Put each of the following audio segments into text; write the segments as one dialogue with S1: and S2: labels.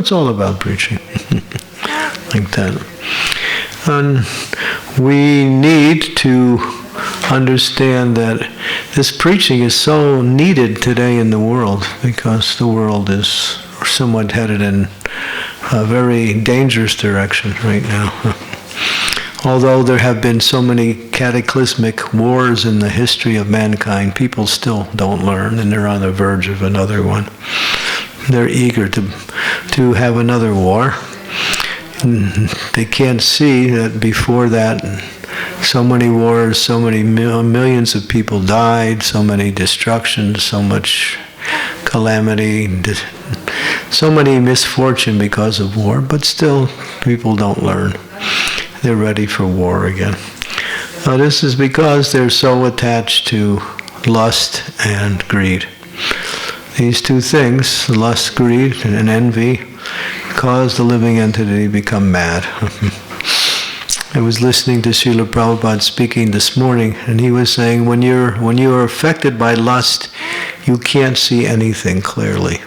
S1: It's all about preaching. Like that. And we need to understand that this preaching is so needed today in the world, because the world is somewhat headed in a very dangerous direction right now. Although there have been so many cataclysmic wars in the history of mankind, people still don't learn, and they're on the verge of another one. They're eager to have another war. And they can't see that before that, so many wars, so many millions of people died, so many destructions, so much calamity, so many misfortune because of war, but still people don't learn. They're ready for war again. Now, this is because they're so attached to lust and greed. These two things, lust, greed, and envy, cause the living entity to become mad. I was listening to Srila Prabhupada speaking this morning, and he was saying, when you're affected by lust, you can't see anything clearly.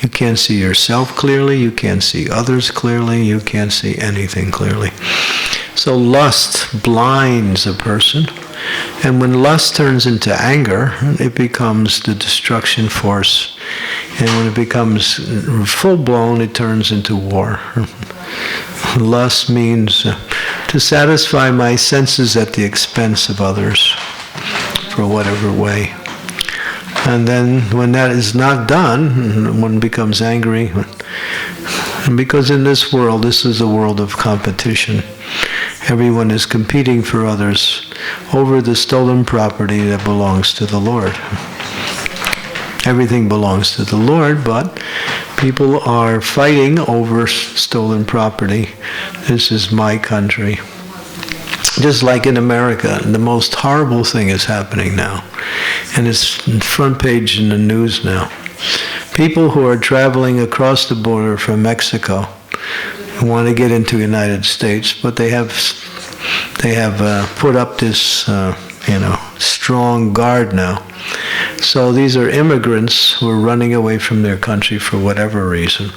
S1: You can't see yourself clearly, you can't see others clearly, you can't see anything clearly. So lust blinds a person, and when lust turns into anger, it becomes the destruction force. And when it becomes full-blown, it turns into war. Lust means to satisfy my senses at the expense of others, for whatever way. And then when that is not done, one becomes angry. And because in this world, this is a world of competition. Everyone is competing for others over the stolen property that belongs to the Lord. Everything belongs to the Lord, but people are fighting over stolen property. This is my country. Just like in America, the most horrible thing is happening now. And it's front page in the news now. People who are traveling across the border from Mexico want to get into the United States, but they have put up this strong guard now. So these are immigrants who are running away from their country for whatever reason.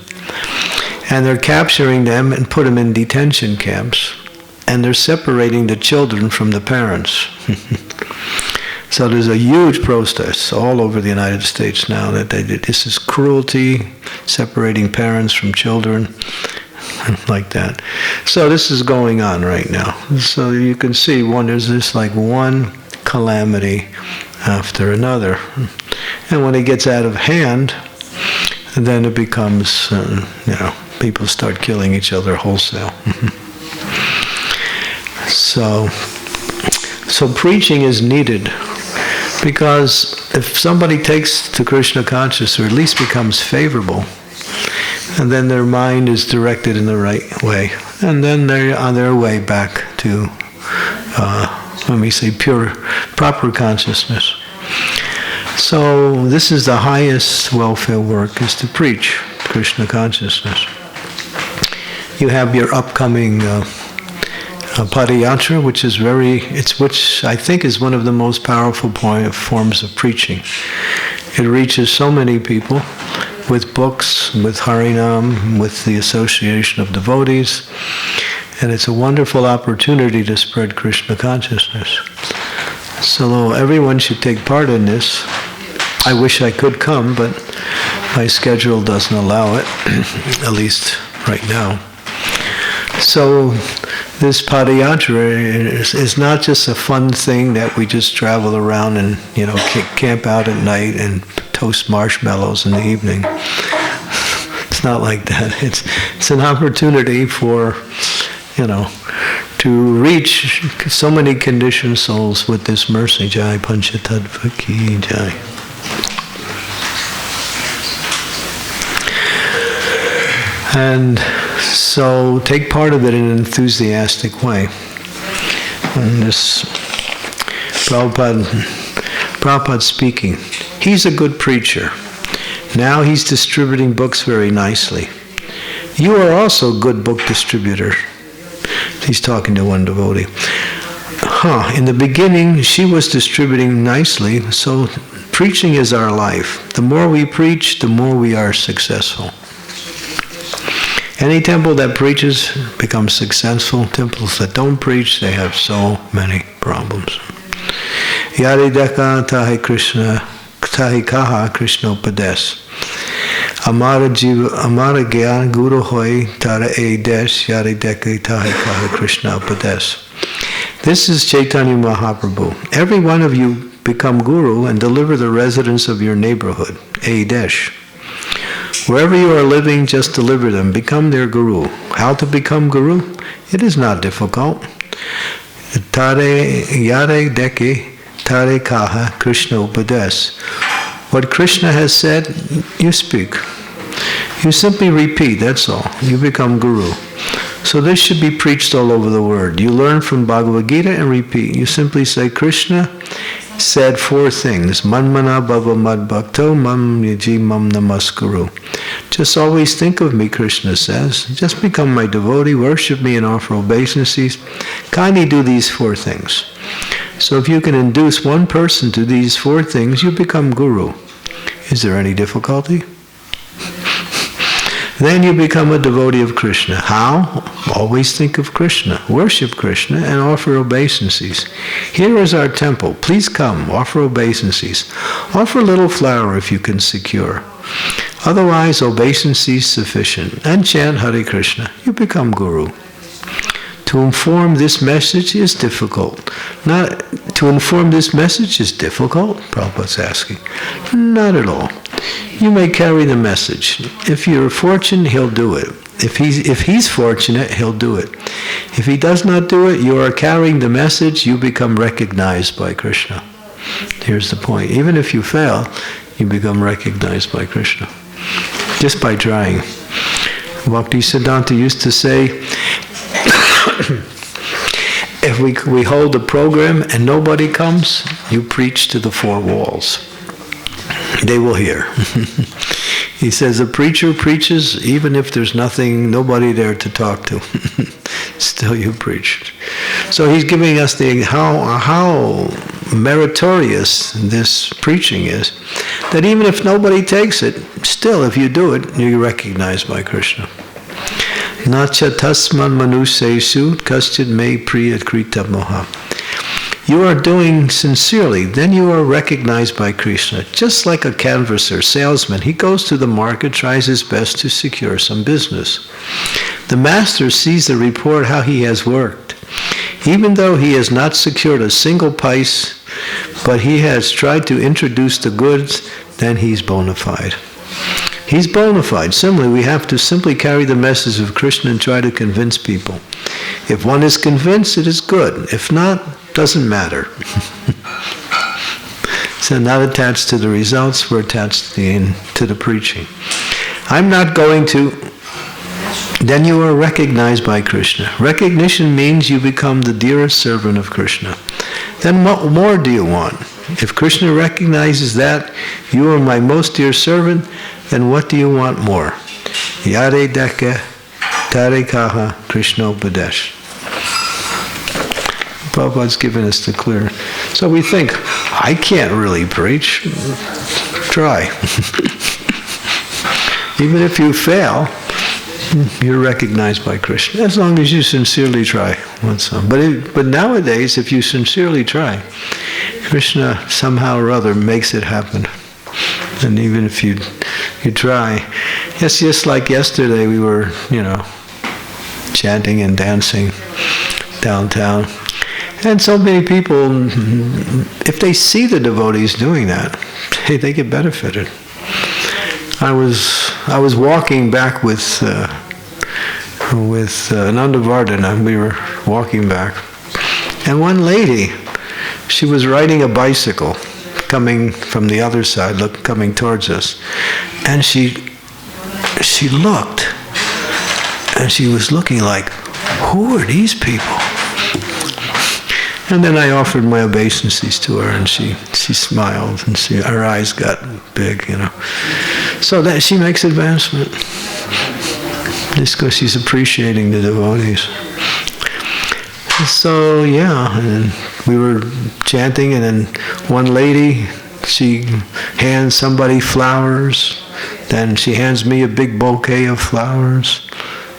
S1: And they're capturing them and put them in detention camps. And they're separating the children from the parents. So there's a huge protest all over the United States now that this is cruelty, separating parents from children, like that. So this is going on right now. So you can see there's this like one calamity after another. And when it gets out of hand, then it becomes, people start killing each other wholesale. So preaching is needed, because if somebody takes to Krishna consciousness, or at least becomes favorable, and then their mind is directed in the right way, and then they're on their way back to, pure, proper consciousness. So this is the highest welfare work, is to preach Krishna consciousness. You have your upcoming Padayatra, which I think is one of the most powerful forms of preaching. It reaches so many people with books, with Harinam, with the association of devotees, and it's a wonderful opportunity to spread Krishna consciousness. So everyone should take part in this. I wish I could come, but my schedule doesn't allow it, at least right now. So this Padayatra is not just a fun thing that we just travel around and, camp out at night and toast marshmallows in the evening. It's not like that. It's an opportunity for, to reach so many conditioned souls with this mercy. Jai Panchatattva Ki Jai. And so take part of it in an enthusiastic way. And this Prabhupada speaking, he's a good preacher. Now he's distributing books very nicely. You are also a good book distributor. He's talking to one devotee. In the beginning, she was distributing nicely, so preaching is our life. The more we preach, the more we are successful. Any temple that preaches becomes successful. Temples that don't preach, they have so many problems. Yari deka tahi Krishna, tahi kaha Krishna upades. Amara gyan guru hoy tara e desh yari deka tahi kaha Krishna upades. This is Chaitanya Mahaprabhu. Every one of you become guru and deliver the residents of your neighborhood. E desh. Wherever you are living, just deliver them. Become their guru. How to become guru? It is not difficult. Tare yare deke tare kaha Krishna upades. What Krishna has said, you speak. You simply repeat, that's all. You become guru. So this should be preached all over the world. You learn from Bhagavad Gita and repeat. You simply say, Krishna said 4 things. Manmana bhava mad bhakto mam yaji mam namaskuru. Just always think of me, Krishna says. Just become my devotee, worship me and offer obeisances. Kindly do these 4 things. So if you can induce one person to these 4 things, you become guru. Is there any difficulty? Then you become a devotee of Krishna. How? Always think of Krishna, worship Krishna, and offer obeisances. Here is our temple. Please come, offer obeisances. Offer a little flour if you can secure. Otherwise, obeisances sufficient. And chant Hare Krishna. You become guru. To inform this message is difficult. To inform this message is difficult? Prabhupada's asking. Not at all. You may carry the message. If you're fortunate, he'll do it. If he's fortunate, he'll do it. If he does not do it, you are carrying the message, you become recognized by Krishna. Here's the point. Even if you fail, you become recognized by Krishna. Just by trying. Bhaktisiddhanta used to say, if we hold a program and nobody comes, you preach to the 4 walls. They will hear. He says a preacher preaches even if there's nobody there to talk to. Still you preach. So he's giving us how meritorious this preaching is, that even if nobody takes it, still if you do it, you're recognized by Krishna. Nacha tasman manusesu kaschid me priya krita moha. You are doing sincerely, then you are recognized by Krishna. Just like a canvasser, salesman, he goes to the market, tries his best to secure some business. The master sees the report how he has worked. Even though he has not secured a single pice, but he has tried to introduce the goods, then he's bona fide. He's bona fide. Similarly, we have to simply carry the message of Krishna and try to convince people. If one is convinced, it is good. If not, doesn't matter. So not attached to the results, we're attached to the preaching. I'm not going to. Then you are recognized by Krishna. Recognition means you become the dearest servant of Krishna. Then what more do you want? If Krishna recognizes that you are my most dear servant, then what do you want more? Yare deke tare kaha Krishna upadesh. Prabhupada's given us the clear. So we think, I can't really preach. Try. Even if you fail, you're recognized by Krishna. As long as you sincerely try. But nowadays, if you sincerely try, Krishna somehow or other makes it happen. And even if you try, it's just like yesterday we were, chanting and dancing downtown. And so many people, if they see the devotees doing that, they get benefited. I was walking back with Nandavardhana. We were walking back, and one lady, she was riding a bicycle, coming from the other side, coming towards us, and she looked, and she was looking like, who are these people? And then I offered my obeisances to her, and she smiled, and her eyes got big, So that she makes advancement, just because she's appreciating the devotees. So and we were chanting, and then one lady, she hands somebody flowers, then she hands me a big bouquet of flowers.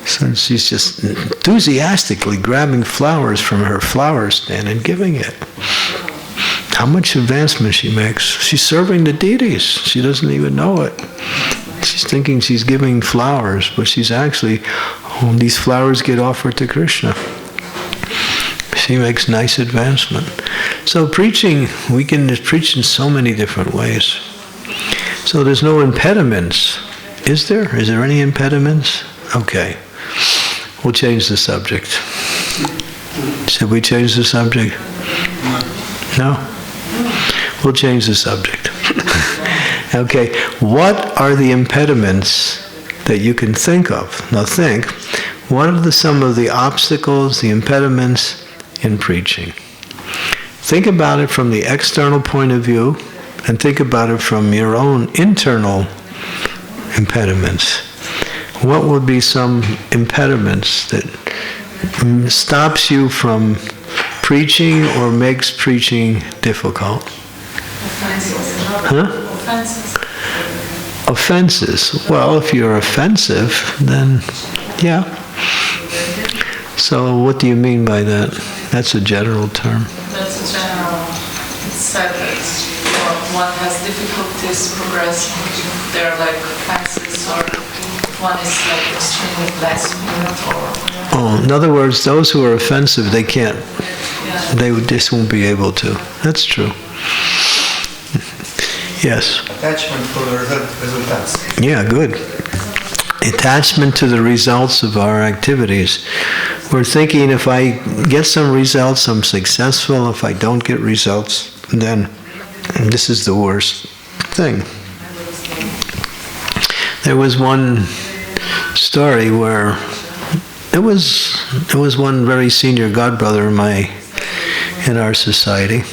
S1: So she's just enthusiastically grabbing flowers from her flower stand and giving it. How much advancement she makes. She's serving the deities. She doesn't even know it. She's thinking she's giving flowers, but she's actually, these flowers get offered to Krishna. She makes nice advancement. So preaching, we can preach in so many different ways. So there's no impediments. Is there? Is there any impediments? Okay. We'll change the subject. Should we change the subject? No? We'll change the subject. Okay. What are the impediments that you can think of? Now think, what are some of the obstacles, the impediments in preaching? Think about it from the external point of view and think about it from your own internal impediments. What would be some impediments that stops you from preaching or makes preaching difficult?
S2: Offenses.
S1: Huh?
S2: Offenses.
S1: Offenses. Well, if you're offensive, then yeah. So what do you mean by that? That's a general term.
S2: That's a general. It's said that one has difficulties progressing. There are like offenses, or one is like extremely blasphemous, or.
S1: Oh, in other words, those who are offensive, they can't.
S2: Yeah.
S1: They just won't be able to. That's true. Yes.
S3: Attachment to the results.
S1: Yeah, good. Attachment to the results of our activities. We're thinking if I get some results, I'm successful. If I don't get results, then this is the worst thing. There was one story where it was one very senior godbrother in our society.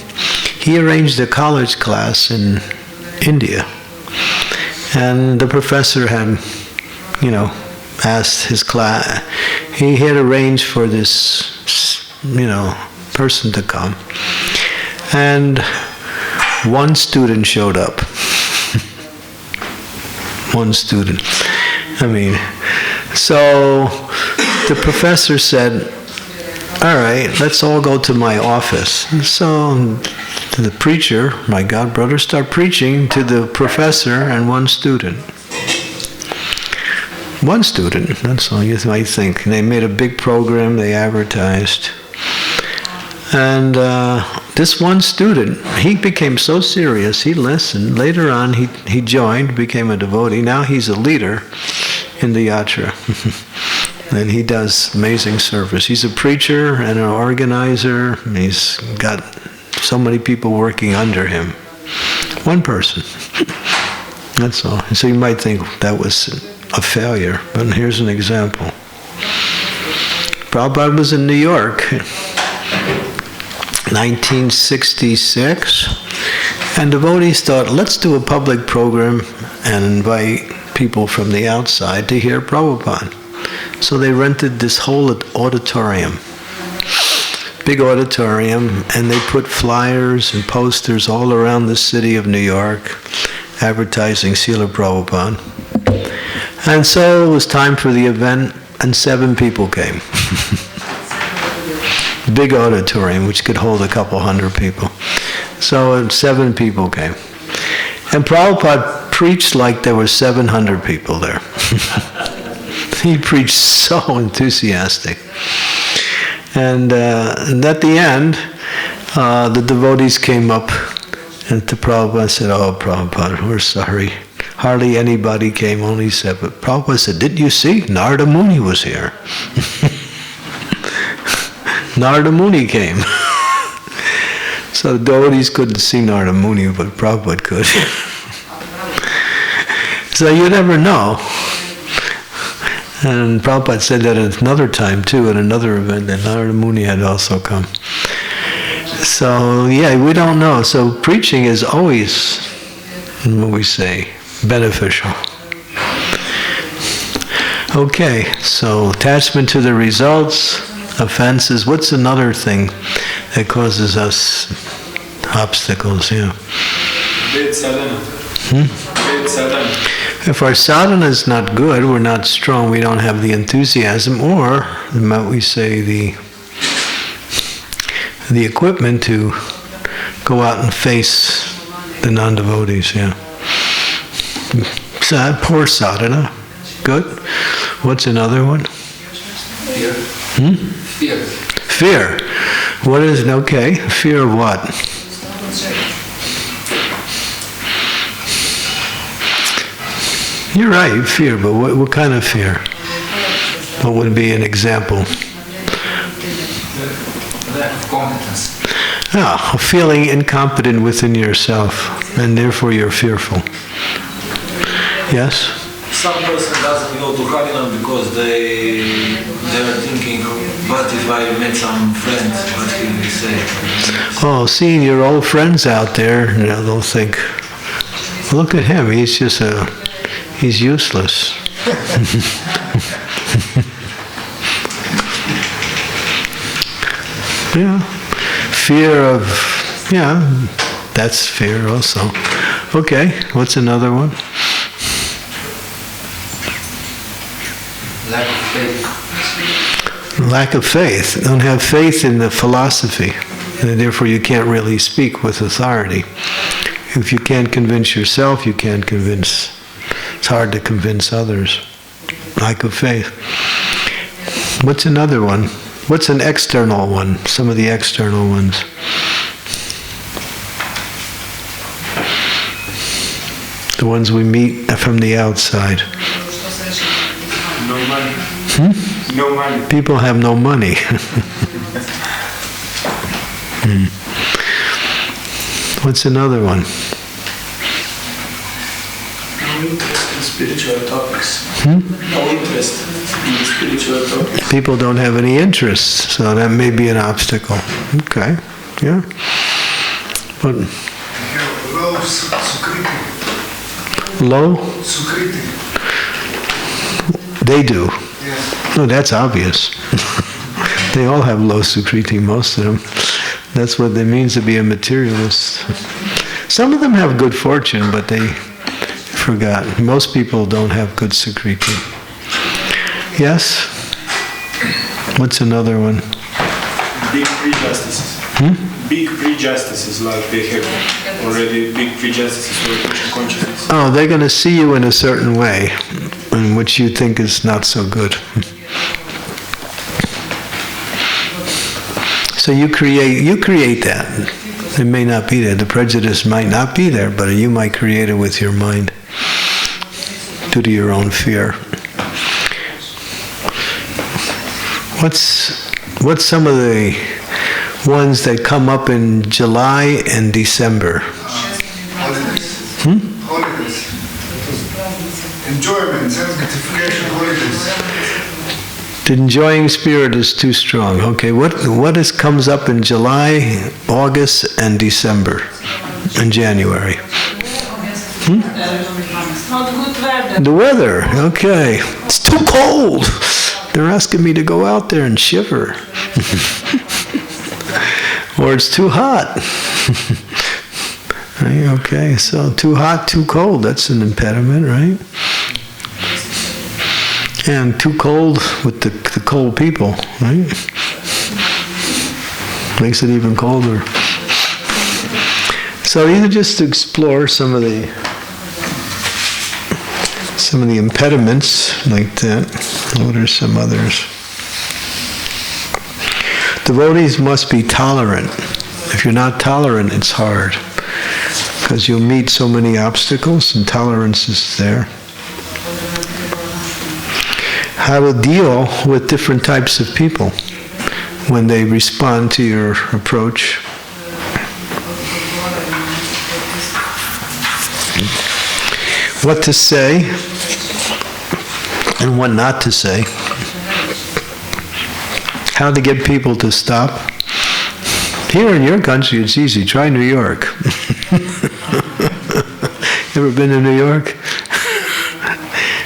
S1: He arranged a college class in India, and the professor had, asked his class. He had arranged for this, person to come, and one student showed up. One student. So the professor said, all right, let's all go to my office. So the preacher, my godbrother, started preaching to the professor and one student. One student, that's all you might think. They made a big program, they advertised. And this one student, he became so serious, he listened. Later on, he joined, became a devotee. Now he's a leader in the yatra. And he does amazing service. He's a preacher and an organizer. He's got so many people working under him. One person. That's all. So you might think that was a failure, but here's an example. Prabhupada was in New York, 1966, and devotees thought, let's do a public program and invite people from the outside to hear Prabhupada. So they rented this whole auditorium, big auditorium, and they put flyers and posters all around the city of New York, advertising Srila Prabhupada. And so it was time for the event, and 7 people came. Big auditorium, which could hold a couple hundred people. So 7 people came. And Prabhupada preached like there were 700 people there. He preached so enthusiastic. And at the end, the devotees came up and to Prabhupada and said, oh, Prabhupada, we're sorry. Hardly anybody came, only 7. Prabhupada said, didn't you see? Narada Muni was here. Narada Muni came. So the devotees couldn't see Narada Muni, but Prabhupada could. So you never know. And Prabhupada said that at another time too, at another event, that Narada Muni had also come. So yeah, we don't know. So preaching is always, what we say, beneficial. Okay, so attachment to the results, offenses. What's another thing that causes us obstacles? Yeah.
S4: Ved sadhana. Ved sadhana.
S1: If our sadhana is not good, we're not strong, we don't have the enthusiasm, or might we say the equipment to go out and face the non-devotees, yeah. Poor sadhana. Good. What's another one?
S3: Fear. Fear.
S1: Fear. What is it? Okay. Fear of what? You're right, fear, but what kind of fear? What would be an example?
S3: Lack of competence.
S1: Ah, feeling incompetent within yourself, and therefore you're fearful. Yes?
S4: Some person doesn't go to Harinam because they are thinking, what if I met some friends, what will they say?
S1: Oh, seeing your old friends out there, they'll think, look at him, he's useless. Yeah. Fear of, that's fear also. Okay, what's another one?
S3: Lack of faith.
S1: Lack of faith. Don't have faith in the philosophy, and therefore you can't really speak with authority. If you can't convince yourself, you can't convince. It's hard to convince others. Lack of faith. What's another one? What's an external one? Some of the external ones. The ones we meet from the outside.
S4: No money. No money.
S1: People have no money. What's another one?
S4: No interest in spiritual topics. No interest in spiritual topics.
S1: People don't have any interest, so that may be an obstacle. Okay, yeah. But
S5: Low sukriti.
S1: low?
S5: Sukriti.
S1: They do.
S5: Yes.
S1: No, that's obvious. They all have low sukriti, most of them. That's what it means to be a materialist. Some of them have good fortune, but they forgot. Most people don't have good sukriti. Yes? What's another one?
S4: Big prejudices. Big prejudices, like they have already big prejudices for Krishna consciousness.
S1: Oh, they're going to see you in a certain way, in which you think is not so good. So you create that. It may not be there. The prejudice might not be there, but you might create it with your mind due to your own fear. What's some of the ones that come up in July and December?
S5: Holidays. Holidays. Enjoyment, self-gratification, holidays.
S1: The enjoying spirit is too strong. Okay, what comes up in July, August, and December, and January? The weather. Okay, it's too cold. They're asking me to go out there and shiver. Or it's too hot. Right? Okay, so too hot, too cold, that's an impediment, right? And too cold with the cold people, right? Makes it even colder. So either just to explore some of the impediments like that. What are some others? Devotees must be tolerant. If you're not tolerant, it's hard, because you'll meet so many obstacles, and tolerance is there. How to deal with different types of people when they respond to your approach. What to say and what not to say. How to get people to stop. Here in your country, it's easy. Try New York. Ever been to New York?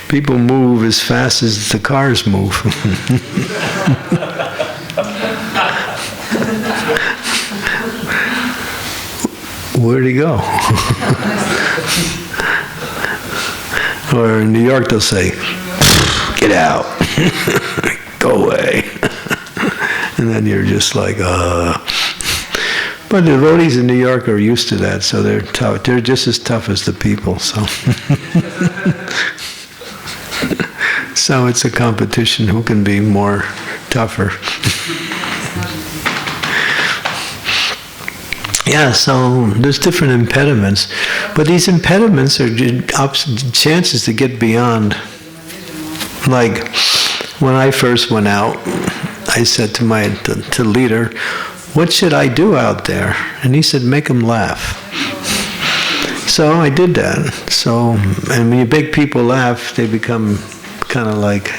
S1: People move as fast as the cars move. Where'd he go? Or in New York they'll say, get out, go away. And then you're just like, But the devotees in New York are used to that, so they're tough. They're just as tough as the people, so. So it's a competition, who can be more tougher. Yeah, so there's different impediments, but these impediments are chances to get beyond. Like when I first went out, I said to the leader, "What should I do out there?" And he said, "Make them laugh." So I did that. So, and when you make people laugh, they become kind of like,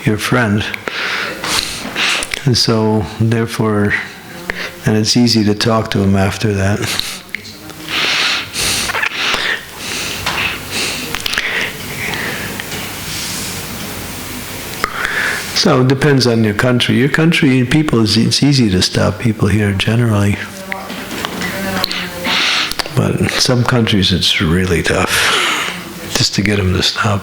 S1: your friend. And so, therefore, and it's easy to talk to him after that. So it depends on your country. Your country, people, it's easy to stop people here generally. But in some countries it's really tough just to get them to stop.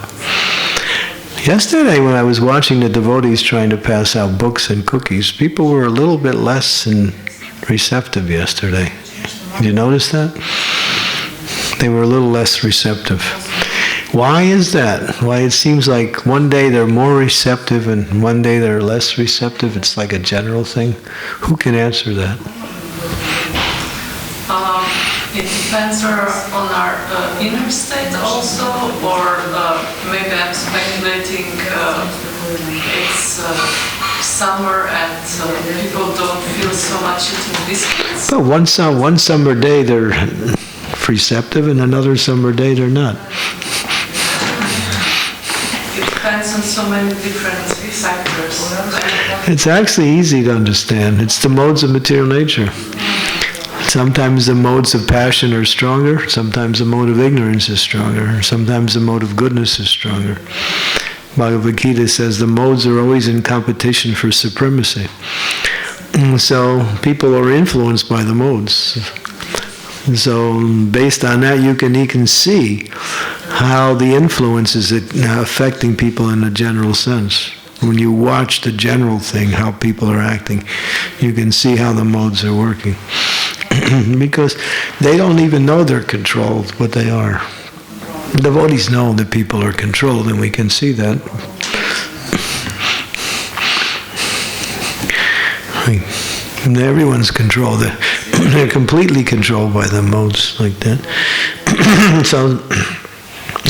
S1: Yesterday when I was watching the devotees trying to pass out books and cookies, people were a little bit less receptive yesterday. Did you notice that? They were a little less receptive. Why is that? Why it seems like one day they're more receptive and one day they're less receptive? It's like a general thing. Who can answer that?
S2: It depends on our inner state also, or maybe I'm speculating it's summer and people don't feel so much eating biscuits.
S1: But one summer day they're receptive and another summer day they're not.
S2: It depends on so many different factors.
S1: It's actually easy to understand. It's the modes of material nature. Sometimes the modes of passion are stronger, sometimes the mode of ignorance is stronger, sometimes the mode of goodness is stronger. Bhagavad Gita says the modes are always in competition for supremacy. So people are influenced by the modes. So based on that you can see how the influence is affecting people in a general sense. When you watch the general thing, how people are acting, you can see how the modes are working. Because they don't even know they're controlled, but they are. Devotees know that people are controlled, and we can see that. And everyone's controlled. They're completely controlled by the modes like that. So,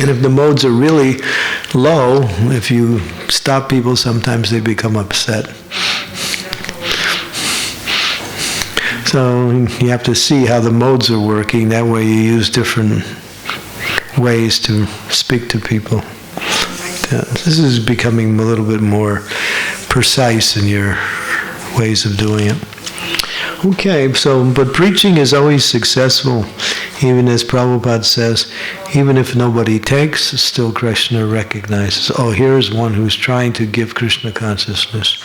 S1: and if the modes are really low, if you stop people, sometimes they become upset. So you have to see how the modes are working. That way you use different ways to speak to people. This is becoming a little bit more precise in your ways of doing it. Okay, but preaching is always successful, even as Prabhupada says, even if nobody takes, still Krishna recognizes, oh, here's one who's trying to give Krishna consciousness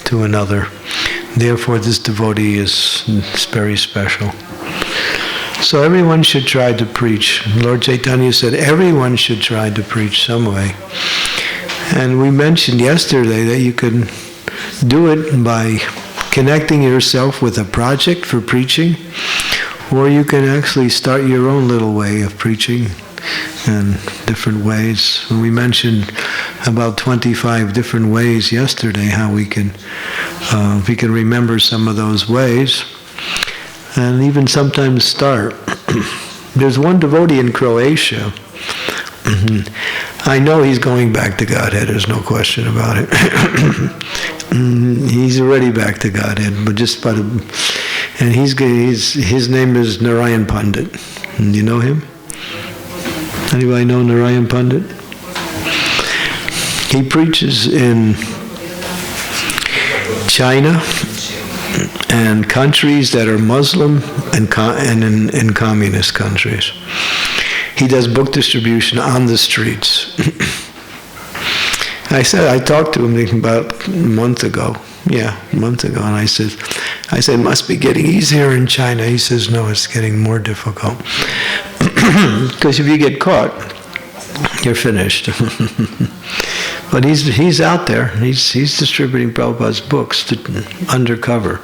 S1: to another. Therefore, this devotee is very special. So everyone should try to preach. Lord Chaitanya said everyone should try to preach some way. And we mentioned yesterday that you can do it by connecting yourself with a project for preaching, or you can actually start your own little way of preaching in different ways. We mentioned about 25 different ways yesterday, how we can remember some of those ways, and even sometimes start. There's one devotee in Croatia. I know he's going back to Godhead, there's no question about it. He's already back to Godhead, but just by and his name is Narayan Pandit. Do you know him? Anybody know Narayan Pandit? He preaches in China and countries that are Muslim and in communist countries. He does book distribution on the streets. I talked to him about a month ago. Yeah, a month ago, and I said, it must be getting easier in China. He says, no, it's getting more difficult. Because if you get caught, You're finished. But he's out there. He's distributing Prabhupada's books undercover.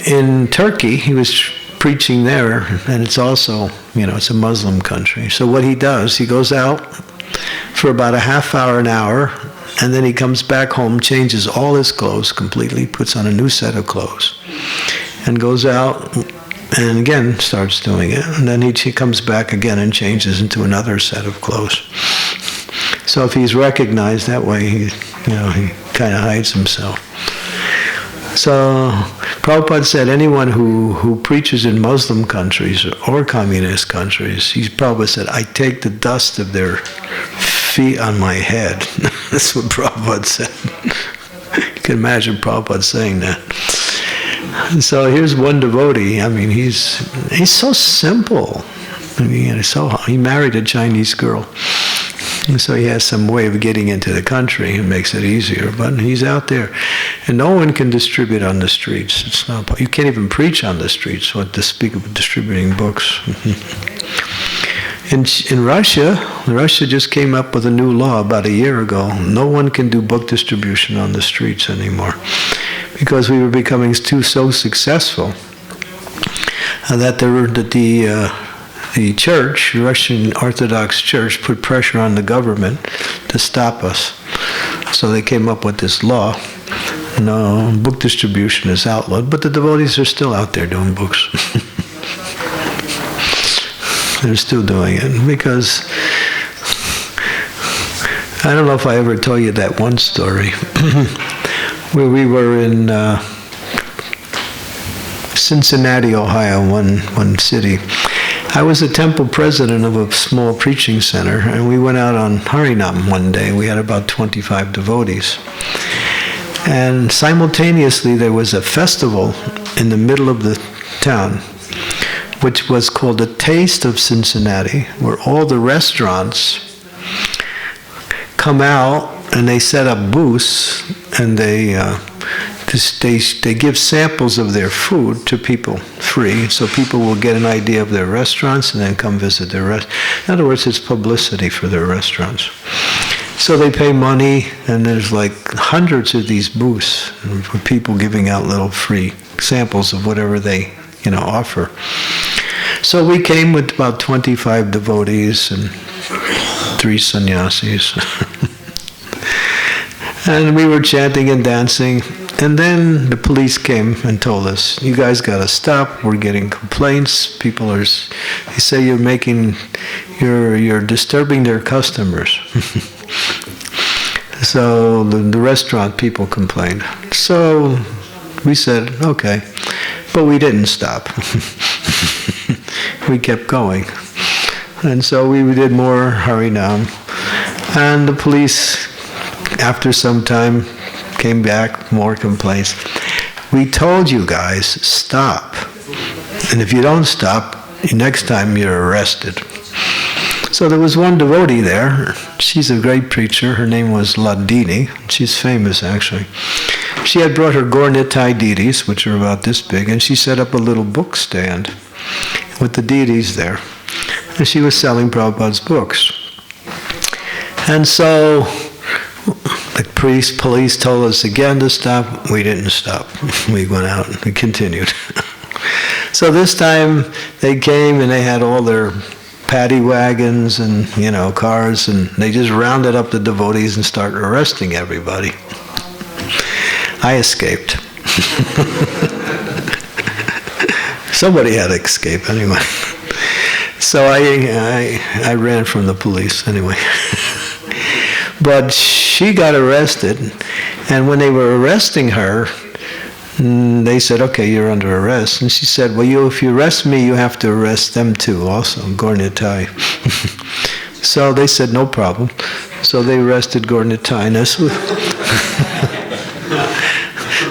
S1: In Turkey, he was preaching there, and it's also, it's a Muslim country. So what he does, he goes out for about a half hour, an hour, and then he comes back home, changes all his clothes completely, puts on a new set of clothes, and goes out and again starts doing it. And then he comes back again and changes into another set of clothes. So if he's recognized that way, he kind of hides himself. So Prabhupada said anyone who preaches in Muslim countries or communist countries, Prabhupada said, I take the dust of their feet on my head. That's what Prabhupada said. You can imagine Prabhupada saying that. And so here's one devotee. I mean, he's so simple. I mean, he married a Chinese girl. And so he has some way of getting into the country. It makes it easier. But he's out there. And no one can distribute on the streets. It's not. You can't even preach on the streets, what to speak of distributing books. In Russia just came up with a new law about a year ago. No one can do book distribution on the streets anymore. Because we were becoming so successful that the church, Russian Orthodox Church, put pressure on the government to stop us. So they came up with this law. No, book distribution is outlawed, but the devotees are still out there doing books. They're still doing it because I don't know if I ever told you that one story where we were in Cincinnati, Ohio, one city. I was a temple president of a small preaching center, and we went out on Harinam one day. We had about 25 devotees. And simultaneously there was a festival in the middle of the town, which was called the Taste of Cincinnati, where all the restaurants come out and they set up booths, and they give samples of their food to people free, so people will get an idea of their restaurants and then come visit their restaurants. In other words, it's publicity for their restaurants. So they pay money, and there's like hundreds of these booths for people giving out little free samples of whatever they offer. So we came with about 25 devotees and 3 sannyasis. And we were chanting and dancing. And then the police came and told us, you guys got to stop. We're getting complaints. People they say you're disturbing their customers. So the restaurant people complained. So we said, okay. But we didn't stop. We kept going. And so we did more Harinam. And the police, after some time, came back, more complaints. We told you guys, stop. And if you don't stop, next time you're arrested. So there was one devotee there. She's a great preacher. Her name was Ladini. She's famous, actually. She had brought her Gaur-Nitai deities, which are about this big, and she set up a little book stand with the deities there. And she was selling Prabhupada's books. And so the police told us again to stop. We didn't stop. We went out and we continued. So this time they came and they had all their paddy wagons and cars, and they just rounded up the devotees and started arresting everybody. I escaped. Somebody had to escape anyway. So I ran from the police anyway. But she got arrested, and when they were arresting her, they said, okay, you're under arrest. And she said, well, if you arrest me, you have to arrest them too also, Gaur-Nitai. So they said, no problem. So they arrested Gaur-Nitai.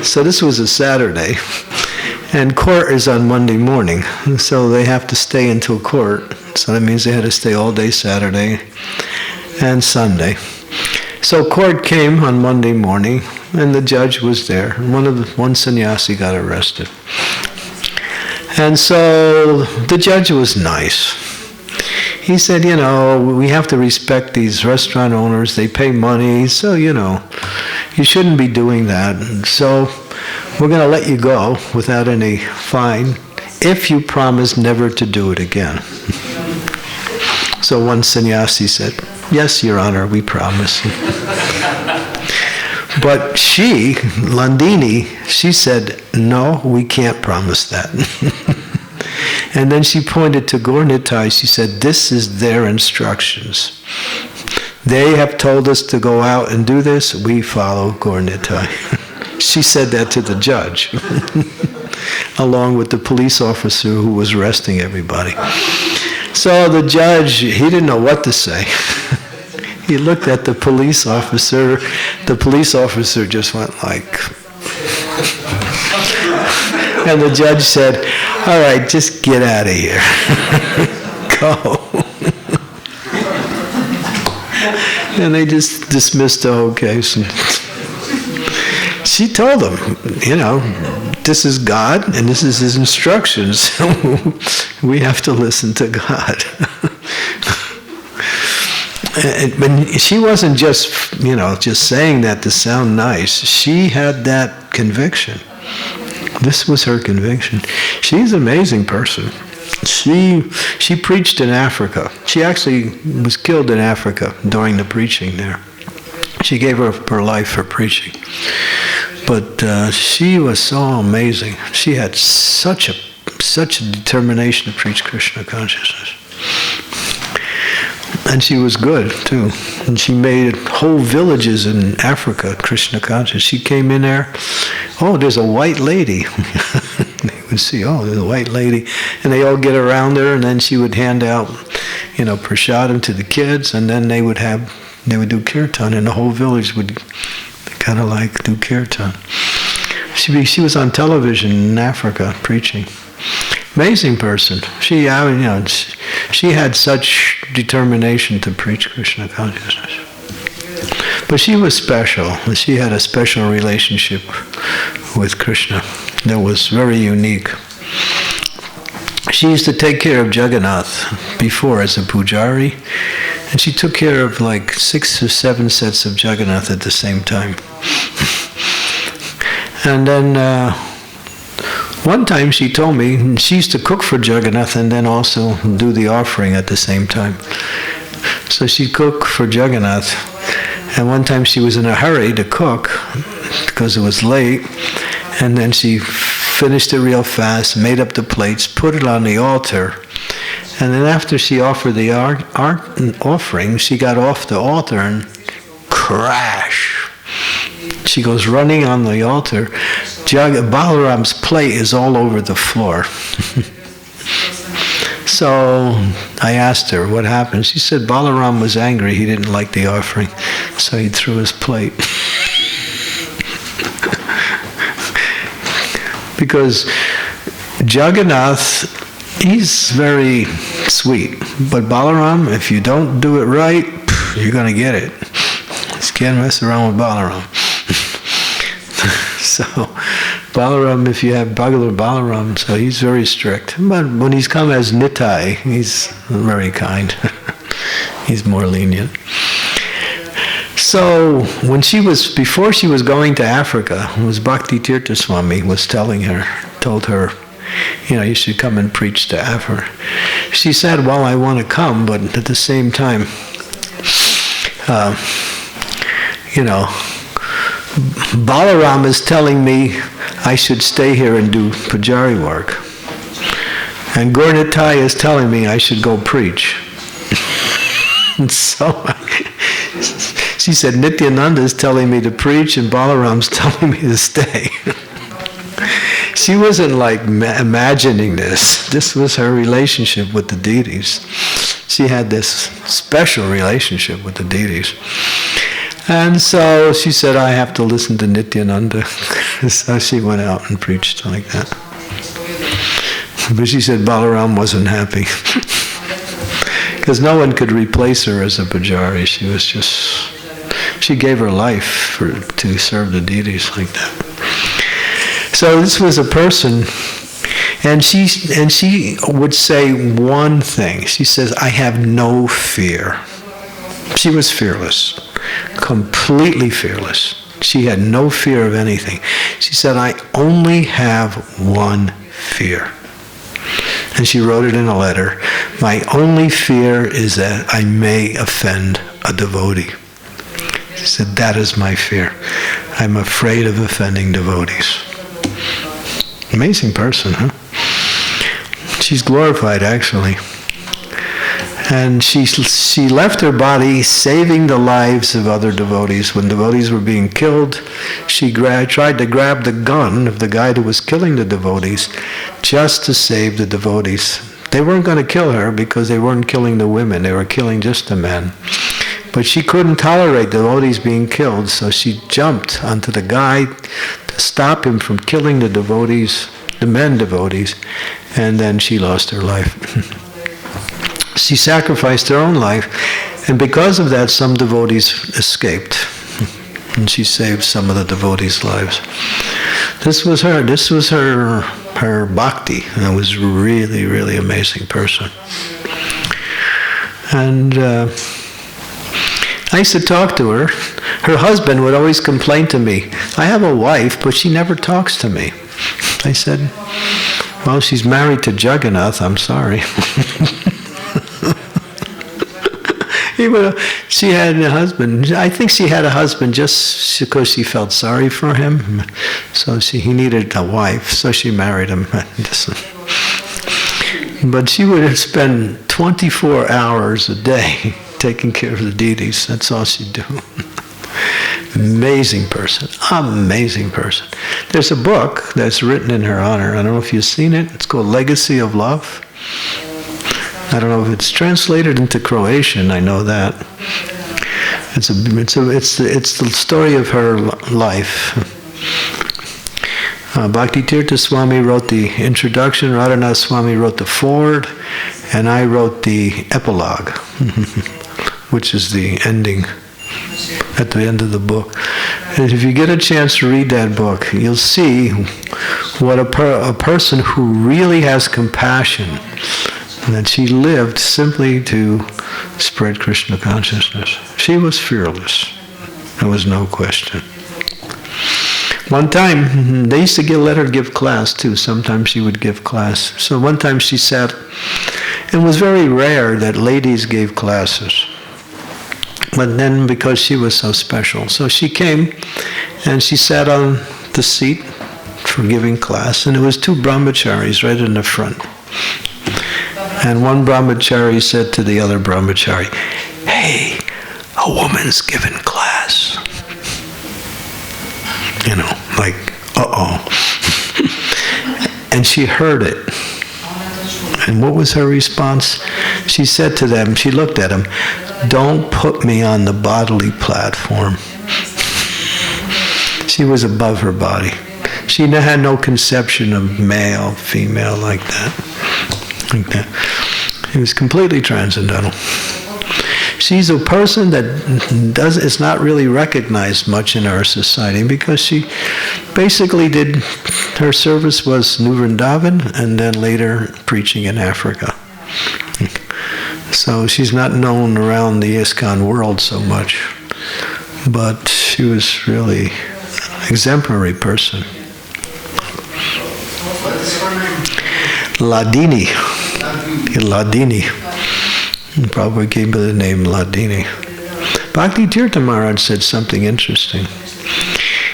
S1: So this was a Saturday, and court is on Monday morning. So they have to stay until court. So that means they had to stay all day Saturday and Sunday. So court came on Monday morning, and the judge was there. One sannyasi got arrested. And so the judge was nice. he said, you know, we have to respect these restaurant owners. They pay money, so, you know, you shouldn't be doing that. So we're going to let you go without any fine if you promise never to do it again. So one sannyasi said, yes, Your Honor, we promise. But she, Landini, she said, no, we can't promise that. And then she pointed to Gaur Nitai. She said, this is their instructions. They have told us to go out and do this. We follow Gaur Nitai. She said that to the judge, along with the police officer who was arresting everybody. So the judge, he didn't know what to say. He looked at the police officer. The police officer just went like... And the judge said, all right, just get out of here. Go. And they just dismissed the whole case. And she told them, you know, this is God and this is His instructions. We have to listen to God. And she wasn't just, you know, just saying that to sound nice. She had that conviction. This was her conviction. She's an amazing person. She preached in Africa. She actually was killed in Africa during the preaching there. She gave up her life for preaching. But she was so amazing. She had such a determination to preach Krishna consciousness. And she was good, too. And she made whole villages in Africa Krishna conscious. She came in there, oh, there's a white lady. They would see, oh, there's a white lady. And they all get around her, and then she would hand out, you know, prasadam to the kids, and then they would do kirtan, and the whole village would kind of like do kirtan. She was on television in Africa preaching. Amazing person. She had such determination to preach Krishna consciousness. But she was special. She had a special relationship with Krishna that was very unique. She used to take care of Jagannath before as a pujari, and she took care of like 6 or 7 sets of Jagannath at the same time. And then one time she told me she used to cook for Jagannath and then also do the offering at the same time. So she'd cook for Jagannath. And one time she was in a hurry to cook because it was late. And then she finished it real fast, made up the plates, put it on the altar. And then after she offered the offering, she got off the altar and crash. She goes running on the altar. Balaram's plate is all over the floor. So I asked her what happened. She said Balaram was angry. He didn't like the offering, so he threw his plate. Because Jagannath, he's very sweet. But Balaram, if you don't do it right, you're going to get it. You can't mess around with Balaram. So Balaram, if you have Balaram, so he's very strict. But when he's come as Nitai, he's very kind. He's more lenient. So before she was going to Africa, it was Bhakti Tirtha Swami told her, you know, you should come and preach to Africa. She said, well, I want to come, but at the same time, you know, Balaram is telling me I should stay here and do pujari work. And Gaur Nitai is telling me I should go preach. And so she said, Nityananda is telling me to preach and Balaram's telling me to stay. She wasn't like imagining this. This was her relationship with the deities. She had this special relationship with the deities. And so she said, I have to listen to Nityananda. So she went out and preached like that. But she said Balaram wasn't happy. Because no one could replace her as a pujari. She gave her life to serve the deities like that. So this was a person, And she would say one thing. She says, I have no fear. She was fearless, completely fearless. She had no fear of anything. She said, I only have one fear. And she wrote it in a letter. My only fear is that I may offend a devotee. She said, that is my fear. I'm afraid of offending devotees. Amazing person, huh? She's glorified, actually. And she left her body saving the lives of other devotees. When devotees were being killed, she tried to grab the gun of the guy who was killing the devotees just to save the devotees. They weren't going to kill her because they weren't killing the women. They were killing just the men. But she couldn't tolerate devotees being killed, so she jumped onto the guy to stop him from killing the devotees, the men devotees, and then she lost her life. She sacrificed her own life, and because of that, some devotees escaped, and she saved some of the devotees' lives. This was her bhakti, and it was really, really amazing person. And I used to talk to her. Her husband would always complain to me, I have a wife, but she never talks to me. I said, well, she's married to Jagannath, I'm sorry. She had a husband. I think she had a husband just because she felt sorry for him. So he needed a wife, so she married him. But she would spend 24 hours a day taking care of the deities. That's all she'd do. Amazing person. Amazing person. There's a book that's written in her honor. I don't know if you've seen it. It's called Legacy of Love. I don't know if it's translated into Croatian. I know that. It's the story of her life. Bhaktitirtha Swami wrote the introduction, Radhanath Swami wrote the foreword, and I wrote the epilogue, which is the ending at the end of the book. And if you get a chance to read that book, you'll see what a person who really has compassion, that she lived simply to spread Krishna consciousness. She was fearless. There was no question. One time, they used to let her give class too. Sometimes she would give class. So one time she sat, it was very rare that ladies gave classes. But then because she was so special, so she came and she sat on the seat for giving class, and there was two brahmacharis right in the front. And one brahmachari said to the other brahmachari, hey, a woman's giving class. You know, like, uh-oh. And she heard it. And what was her response? She said to them, she looked at him, don't put me on the bodily platform. She was above her body. She had no conception of male, female like that. Like that. It was completely transcendental. She's a person that is not really recognized much in our society because she basically did, her service was New Vrindavan and then later preaching in Africa. So she's not known around the ISKCON world so much, but she was really an exemplary person.
S5: What is her name?
S1: Ladini. Ladini. Probably gave her the name Ladini. Bhaktitirtha Maharaj said something interesting.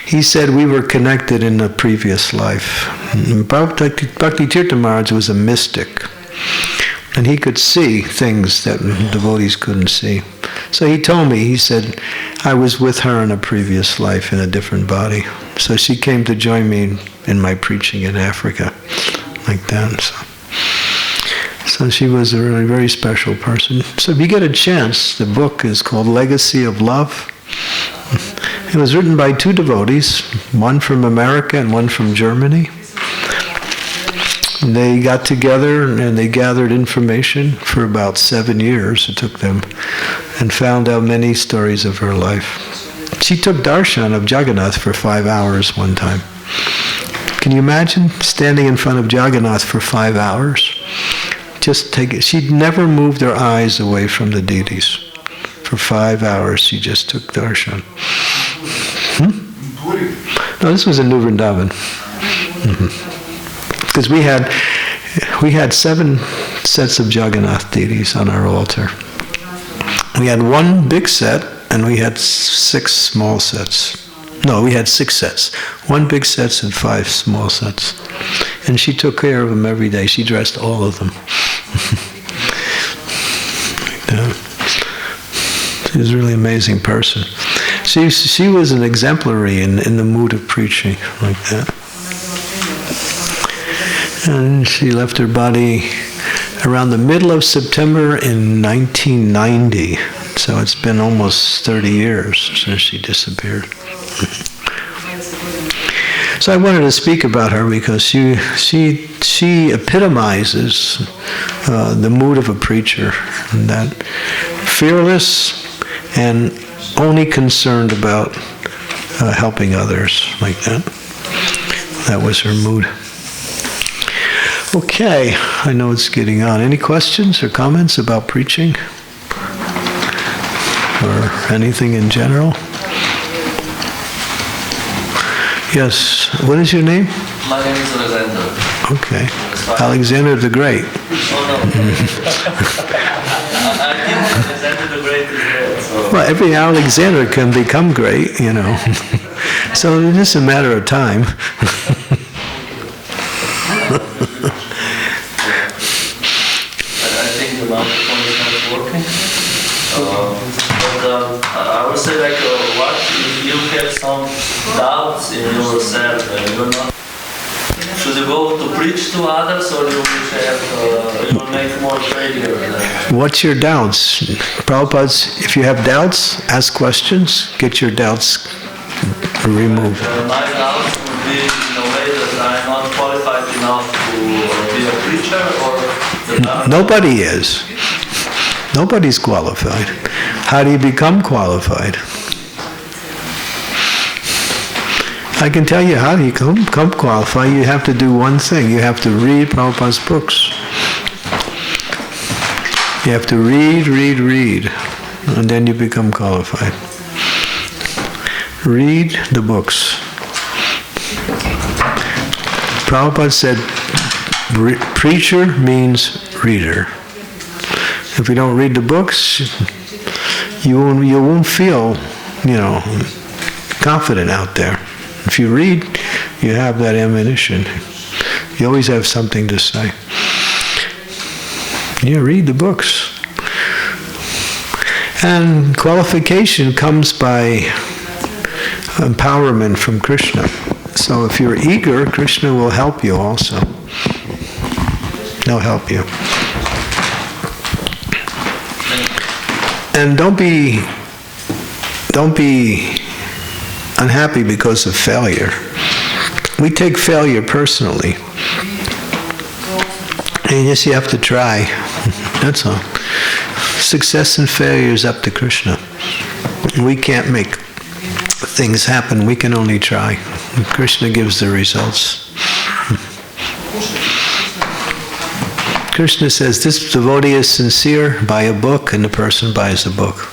S1: He said we were connected in a previous life. Bhaktitirtha Maharaj was a mystic. And he could see things that devotees couldn't see. So he told me, he said, I was with her in a previous life in a different body. So she came to join me in my preaching in Africa, like that. So she was a really very special person. So if you get a chance, the book is called Legacy of Love. It was written by two devotees, one from America and one from Germany. They got together and they gathered information for about 7 years, it took them, and found out many stories of her life. She took darshan of Jagannath for 5 hours one time. Can you imagine standing in front of Jagannath for 5 hours? Just take it. She'd never moved her eyes away from the deities. For 5 hours, she just took darshan. No, this was in New Vrindavan. Because we had 7 sets of Jagannath deities on our altar. We had 1 big set, and we had 6 small sets. No, we had 6 sets. 1 big set and 5 small sets. And she took care of them every day. She dressed all of them. She was a really amazing person. She was an exemplary in the mood of preaching, like that. And she left her body around the middle of September in 1990. So it's been almost 30 years since she disappeared. So I wanted to speak about her because she epitomizes the mood of a preacher, that fearless and only concerned about helping others, like that. That was her mood. Okay, I know it's getting on. Any questions or comments about preaching? Or anything in general? Yes, what is your name?
S6: My name is Alexander.
S1: Okay, Alexander the Great.
S6: Oh no. I think Alexander the Great is there. So.
S1: Well, every Alexander can become great, you know. So it's just a matter of time.
S6: I think the microphone is not working. But I would say, like, what if you have some doubts in yourself and you're not? Should you go to preach to others, or you will make more failure?
S1: What's your doubts? Prabhupada's, if you have doubts, ask questions, get your doubts removed.
S6: My doubts would be in a way that I'm not qualified enough to be a preacher, or
S1: Nobody is. Nobody's qualified. How do you become qualified? I can tell you how you become qualified. You have to do one thing. You have to read Prabhupada's books. You have to read, and then you become qualified. Read the books. Prabhupada said, preacher means reader. If you don't read the books, you won't feel, confident out there. If you read, you have that ammunition. You always have something to say. Yeah, read the books. And qualification comes by empowerment from Krishna. So if you're eager, Krishna will help you also. He'll help you. And don't be unhappy because of failure. We take failure personally. And yes, you have to try. That's all. Success and failure is up to Krishna. We can't make things happen. We can only try. Krishna gives the results. Krishna says, this devotee is sincere, buy a book, and the person buys the book.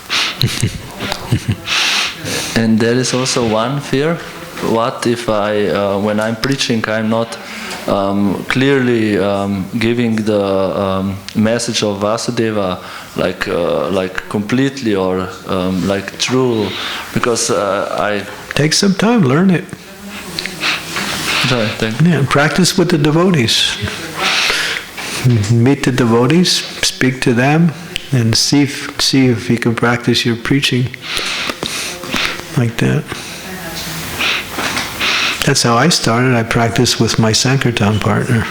S6: And there is also one fear. What if when I'm preaching, I'm not clearly giving the message of Vasudeva like completely or like true? Because I
S1: take some time, learn it. Yeah, practice with the devotees. Meet the devotees, speak to them, and see if you can practice your preaching like that. That's how I started. I practiced with my Sankirtan partner.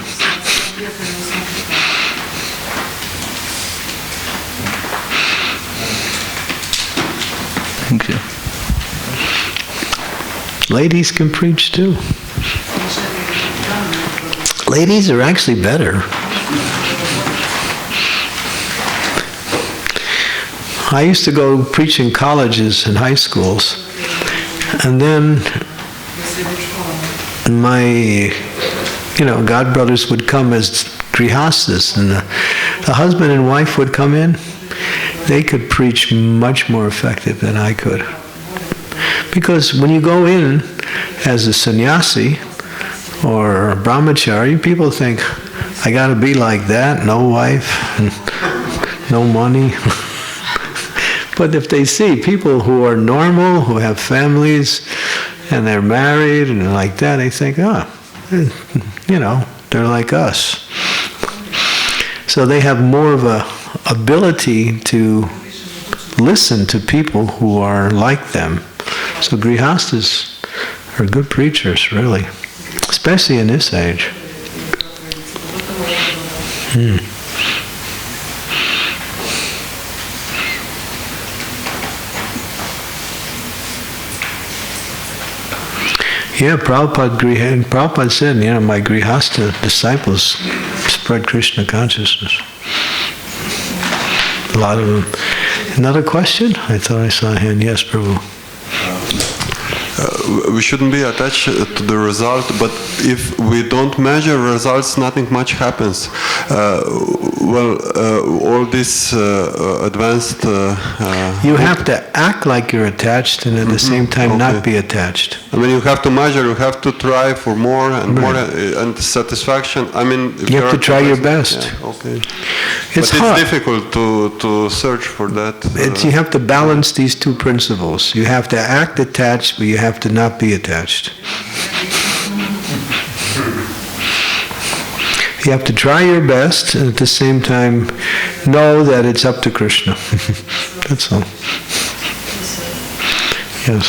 S6: Thank you.
S1: Ladies can preach too. Ladies are actually better. I used to go preach in colleges and high schools, and then my God brothers would come as grihastas, and the husband and wife would come in. They could preach much more effective than I could. Because when you go in as a sannyasi or a brahmachari, people think, I got to be like that, no wife, no money. But if they see people who are normal, who have families, and they're married and like that, they think, they're like us. So they have more of a ability to listen to people who are like them. So grihastas are good preachers, really, especially in this age. Yeah, Prabhupada said, my grihasta disciples spread Krishna consciousness. A lot of them. Another question? I thought I saw a hand. Yes, Prabhu.
S7: We shouldn't be attached to the result, but if we don't measure results, nothing much happens. All this advanced...
S1: you have to act like you're attached and at the same time not be attached.
S7: I mean, you have to measure, you have to try for more and more and satisfaction. I mean...
S1: You have to try your best.
S7: Yeah, okay.
S1: It's
S7: hard. It's difficult to search for that.
S1: You have to balance these two principles. You have to act attached, but you have to not be attached. You have to try your best and at the same time know that it's up to Krishna. That's all. Yes.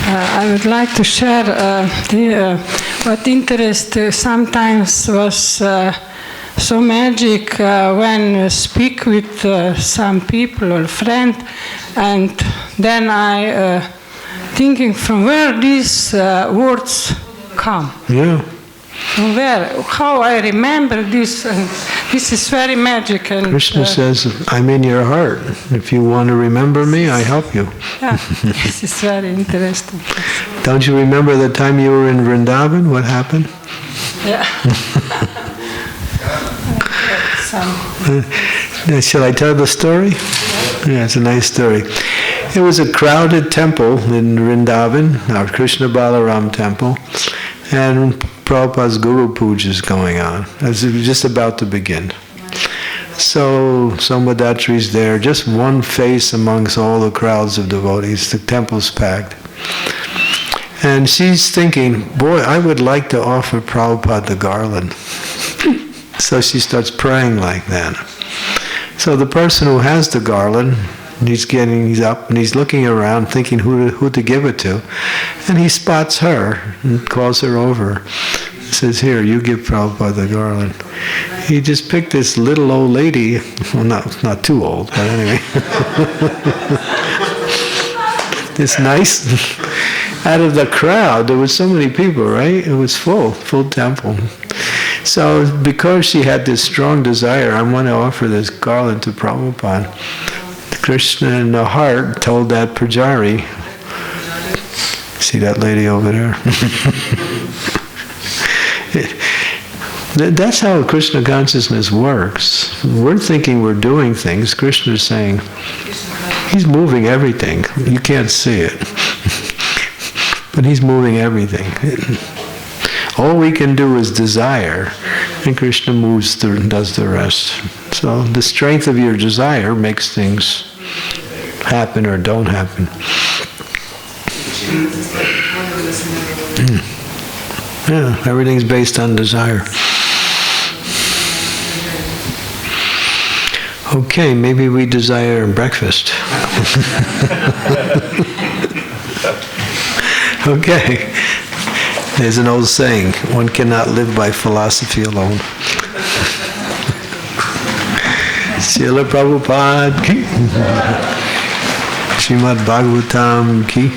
S8: I would like to share what interest sometimes was so magic when you speak with some people or friend, and then I thinking from where these words come.
S1: Yeah.
S8: From where? How I remember this? This is very magic. And
S1: Krishna says, "I'm in your heart. If you want to remember me, I help you."
S8: Yeah, this is very interesting.
S1: Don't you remember the time you were in Vrindavan? What happened?
S8: Yeah.
S1: Shall I tell the story? Yeah, it's a nice story. It was a crowded temple in Vrindavan, our Krishna Balaram temple, and Prabhupada's Guru Puja is going on. It was just about to begin. So Somadatri's there, just one face amongst all the crowds of devotees. The temple's packed. And she's thinking, boy, I would like to offer Prabhupada the garland. So she starts praying like that. So the person who has the garland, he's up and he's looking around thinking who to give it to. And he spots her and calls her over. He says, here, you give Prabhupada the garland. He just picked this little old lady, well, not too old, but anyway. This nice, out of the crowd, there was so many people, right? It was full temple. So because she had this strong desire, I want to offer this garland to Prabhupada. Krishna in the heart told that Pujari, see that lady over there? That's how Krishna consciousness works. We're thinking we're doing things. Krishna's saying, he's moving everything. You can't see it. But he's moving everything. All we can do is desire, and Krishna moves through and does the rest. So the strength of your desire makes things happen or don't happen. Yeah, everything's based on desire. Okay, maybe we desire breakfast. Okay. There's an old saying, one cannot live by philosophy alone. Srila Prabhupada ki, Srimad Bhagavatam ki.